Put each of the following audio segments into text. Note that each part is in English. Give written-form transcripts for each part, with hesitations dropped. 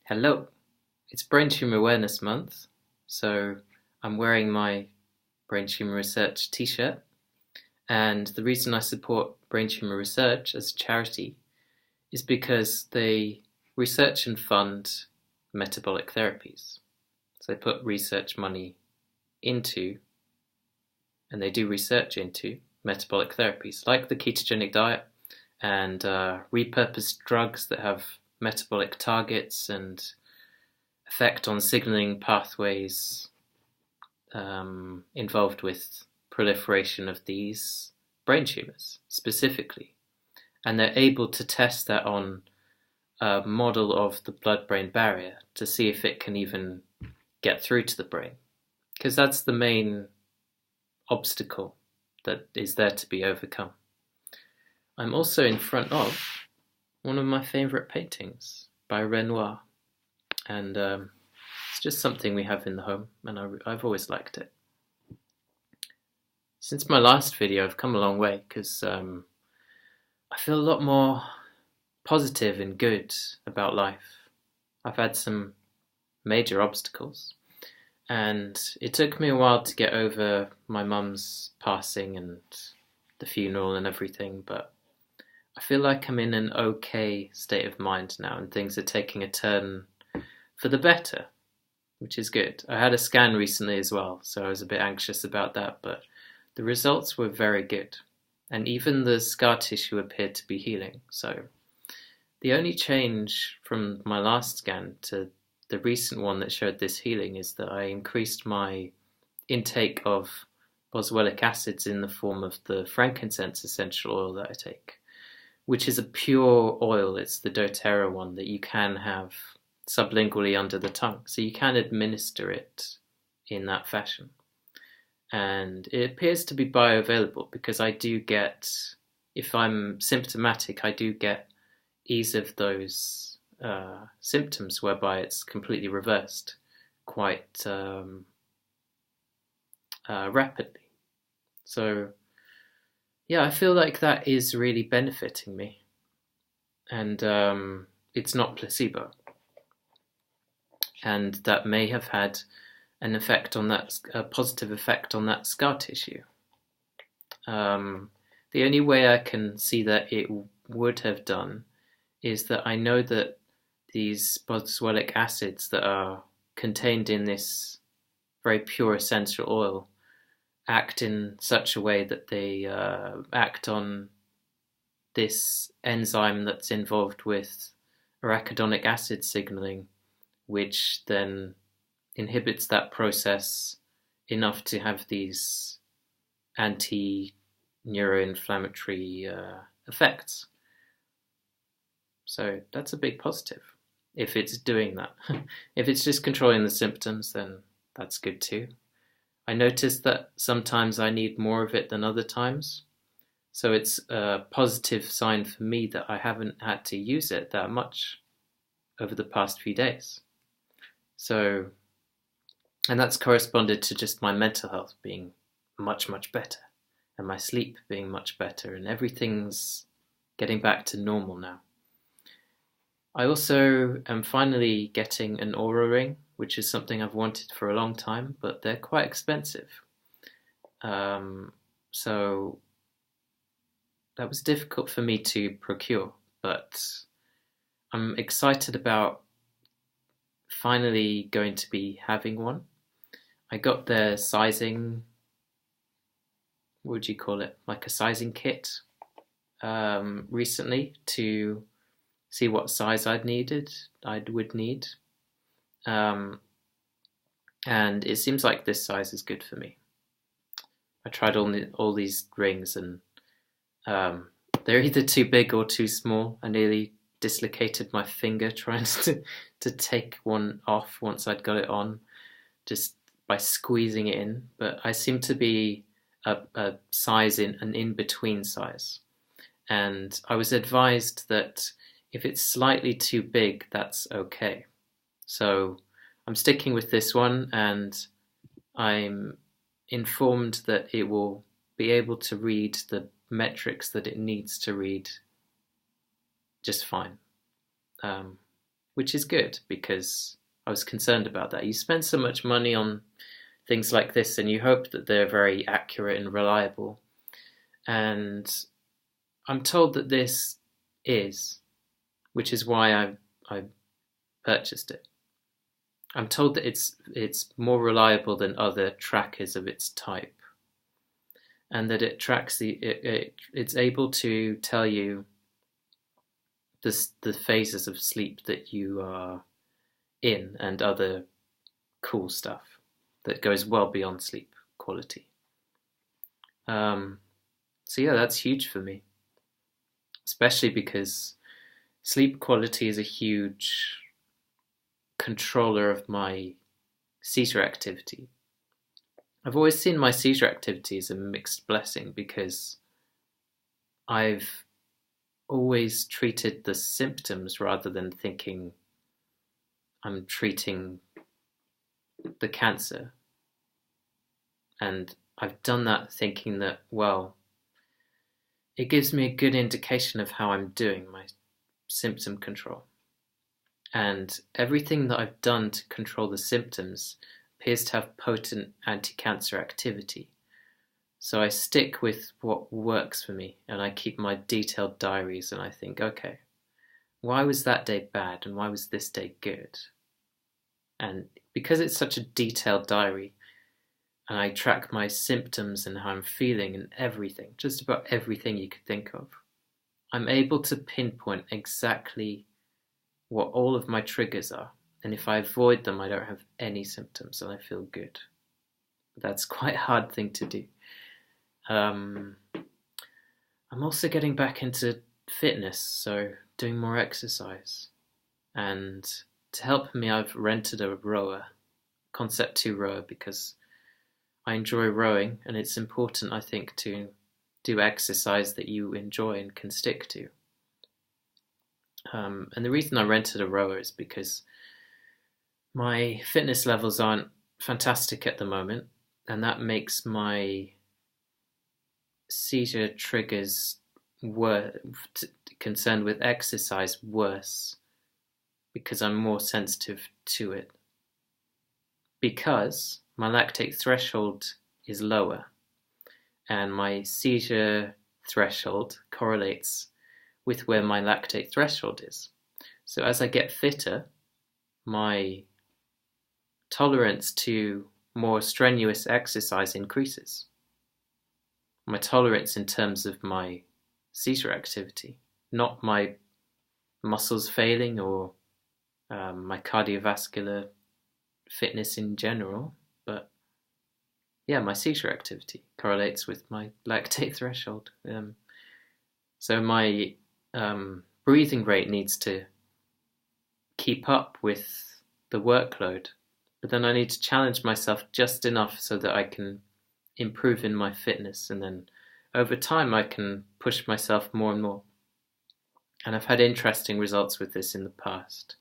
Hello, it's Brain Tumor Awareness Month, so I'm wearing my Brain Tumor Research t-shirt, and the reason I support Brain Tumor Research as a charity is because they research and fund metabolic therapies. So they put research money into, and they do research into metabolic therapies, like the ketogenic diet and repurposed drugs that have metabolic targets and effect on signaling pathways involved with proliferation of these brain tumors specifically. And they're able to test that on a model of the blood-brain barrier to see if it can even get through to the brain. Because that's the main obstacle that is there to be overcome. I'm also in front of one of my favorite paintings by Renoir, and it's just something we have in the home, and I've always liked it. Since my last video, I've come a long way because I feel a lot more positive and good about life. I've had some major obstacles, and it took me a while to get over my mum's passing and the funeral and everything, but I feel like I'm in an okay state of mind now, and things are taking a turn for the better, which is good. I had a scan recently as well, so I was a bit anxious about that, but the results were very good, and even the scar tissue appeared to be healing. So the only change from my last scan to the recent one that showed this healing is that I increased my intake of boswellic acids in the form of the frankincense essential oil that I take, which is a pure oil. It's the doTERRA one that you can have sublingually under the tongue, so you can administer it in that fashion. And it appears to be bioavailable because I do get, if I'm symptomatic, I do get ease of those symptoms whereby it's completely reversed quite rapidly. So yeah, I feel like that is really benefiting me, and it's not placebo, and that may have had an effect on that, a positive effect on that scar tissue. The only way I can see that it would have done is that I know that these boswellic acids that are contained in this very pure essential oil act in such a way that they act on this enzyme that's involved with arachidonic acid signaling, which then inhibits that process enough to have these anti-neuroinflammatory effects. So that's a big positive if it's doing that. If it's just controlling the symptoms, then that's good too. I noticed that sometimes I need more of it than other times, so it's a positive sign for me that I haven't had to use it that much over the past few days. So, and that's corresponded to just my mental health being much, much better, and my sleep being much better, and everything's getting back to normal now. I also am finally getting an Aura ring, which is something I've wanted for a long time, but they're quite expensive. So that was difficult for me to procure, but I'm excited about finally going to be having one. I got their sizing, what would you call it, like a sizing kit recently to see what size I would need. And it seems like this size is good for me. I tried all these rings, and they're either too big or too small. I nearly dislocated my finger trying to take one off once I'd got it on, just by squeezing it in. But I seem to be a size an in-between size. And I was advised that if it's slightly too big, that's okay. So I'm sticking with this one, and I'm informed that it will be able to read the metrics that it needs to read just fine. which is good because I was concerned about that. You spend so much money on things like this and you hope that they're very accurate and reliable. And I'm told that this is, which is why I purchased it. I'm told that it's more reliable than other trackers of its type, and that it tracks it's able to tell you the phases of sleep that you are in and other cool stuff that goes well beyond sleep quality. So yeah, that's huge for me, especially because sleep quality is a huge controller of my seizure activity. I've always seen my seizure activity as a mixed blessing because I've always treated the symptoms rather than thinking I'm treating the cancer. And I've done that thinking that, well, it gives me a good indication of how I'm doing my symptom control. And everything that I've done to control the symptoms appears to have potent anti-cancer activity. So I stick with what works for me, and I keep my detailed diaries, and I think, okay, why was that day bad and why was this day good? And because it's such a detailed diary, and I track my symptoms and how I'm feeling and everything, just about everything you could think of, I'm able to pinpoint exactly what all of my triggers are. And if I avoid them, I don't have any symptoms and I feel good. That's quite a hard thing to do. I'm also getting back into fitness, so doing more exercise. And to help me, I've rented a rower, Concept 2 rower, because I enjoy rowing, and it's important, I think, to do exercise that you enjoy and can stick to. And the reason I rented a rower is because my fitness levels aren't fantastic at the moment, and that makes my seizure triggers concerned with exercise worse because I'm more sensitive to it. Because my lactate threshold is lower, and my seizure threshold correlates with where my lactate threshold is. So as I get fitter, my tolerance to more strenuous exercise increases. My tolerance in terms of my seizure activity, not my muscles failing or my cardiovascular fitness in general, but yeah, my seizure activity correlates with my lactate threshold. So my breathing rate needs to keep up with the workload, but then I need to challenge myself just enough so that I can improve in my fitness, and then over time I can push myself more and more. And I've had interesting results with this in the past.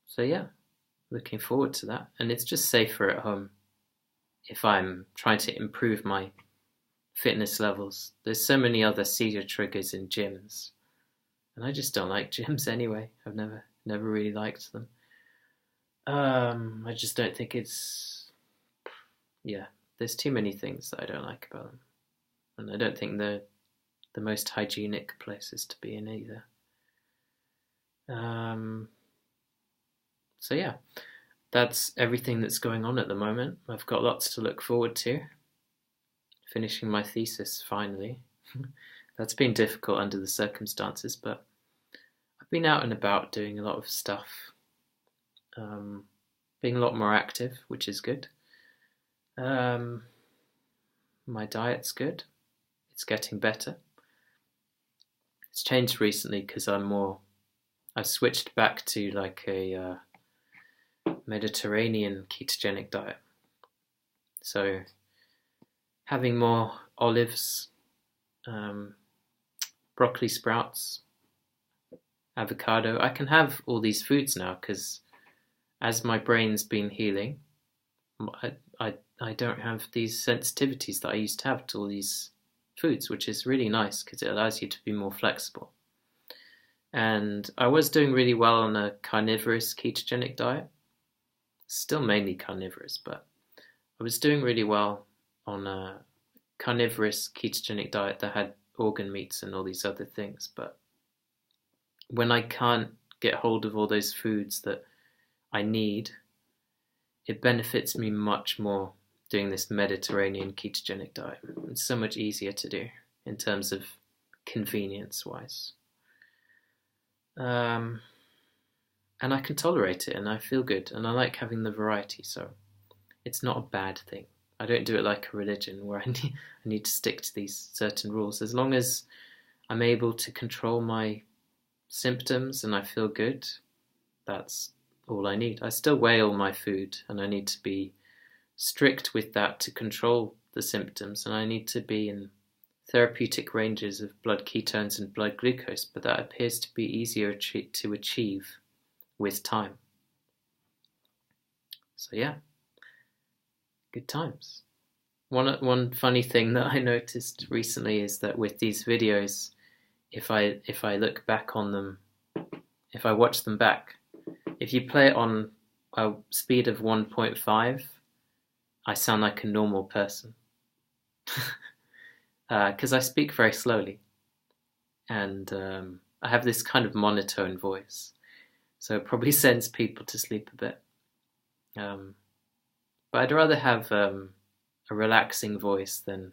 So yeah, looking forward to that. And it's just safer at home if I'm trying to improve my fitness levels. There's so many other seizure triggers in gyms, and I just don't like gyms anyway. I've never really liked them. I just don't think there's too many things that I don't like about them. And I don't think they're the most hygienic places to be in either. So yeah, that's everything that's going on at the moment. I've got lots to look forward to. Finishing my thesis finally. That's been difficult under the circumstances, but I've been out and about doing a lot of stuff. Being a lot more active, which is good. My diet's good. It's getting better. It's changed recently because I've switched back to like a Mediterranean ketogenic diet. So having more olives, broccoli sprouts, avocado. I can have all these foods now because as my brain's been healing, I don't have these sensitivities that I used to have to all these foods, which is really nice because it allows you to be more flexible. And I was doing really well on a carnivorous ketogenic diet, still mainly carnivorous, but I was doing really well on a carnivorous ketogenic diet that had organ meats and all these other things. But when I can't get hold of all those foods that I need, it benefits me much more doing this Mediterranean ketogenic diet. It's so much easier to do in terms of convenience wise. And I can tolerate it and I feel good and I like having the variety, so it's not a bad thing. I don't do it like a religion where I need to stick to these certain rules. As long as I'm able to control my symptoms and I feel good, that's all I need. I still weigh all my food and I need to be strict with that to control the symptoms, and I need to be in therapeutic ranges of blood ketones and blood glucose, but that appears to be easier to achieve with time. So yeah, good times. One funny thing that I noticed recently is that with these videos, if I look back on them, if I watch them back, if you play it on a speed of 1.5, I sound like a normal person. Because I speak very slowly, and I have this kind of monotone voice, so it probably sends people to sleep a bit. But I'd rather have a relaxing voice than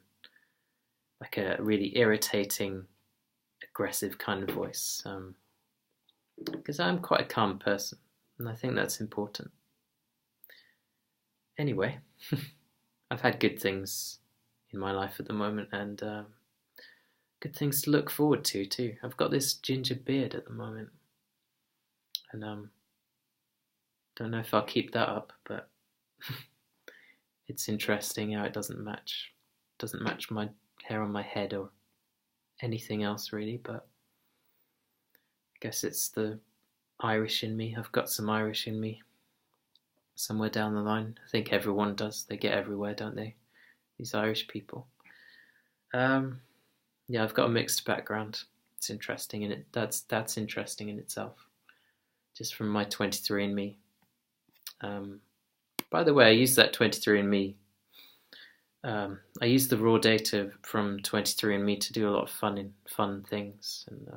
like a really irritating, aggressive kind of voice, because I'm quite a calm person, and I think that's important. Anyway, I've had good things in my life at the moment, and good things to look forward to too. I've got this ginger beard at the moment, and don't know if I'll keep that up, but it's interesting how it doesn't match my hair on my head or anything else really, but I guess it's the Irish in me. I've got some Irish in me somewhere down the line. I think everyone does. They get everywhere, don't they? These Irish people. Yeah, I've got a mixed background. It's interesting, and that's interesting in itself. Just from my 23andMe. By the way, I use that 23andMe. I use the raw data from 23andMe to do a lot of fun things, and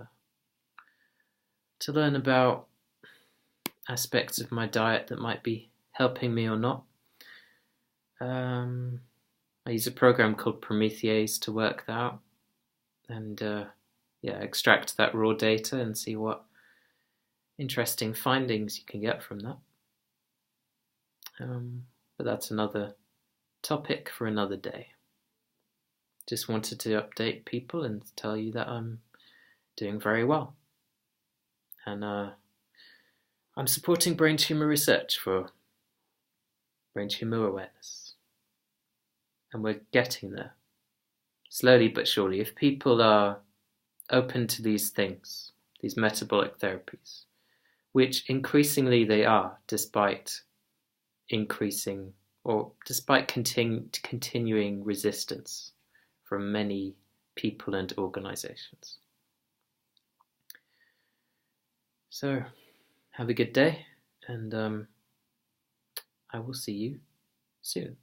to learn about aspects of my diet that might be helping me or not. I use a program called Prometheus to work that out, and extract that raw data and see what interesting findings you can get from that. But that's another topic for another day. Just wanted to update people and tell you that I'm doing very well. And I'm supporting brain tumor research for brain tumor awareness. And we're getting there, slowly but surely. If people are open to these things, these metabolic therapies, which increasingly they are, despite increasing or despite continuing resistance from many people and organizations. So, have a good day, and I will see you soon.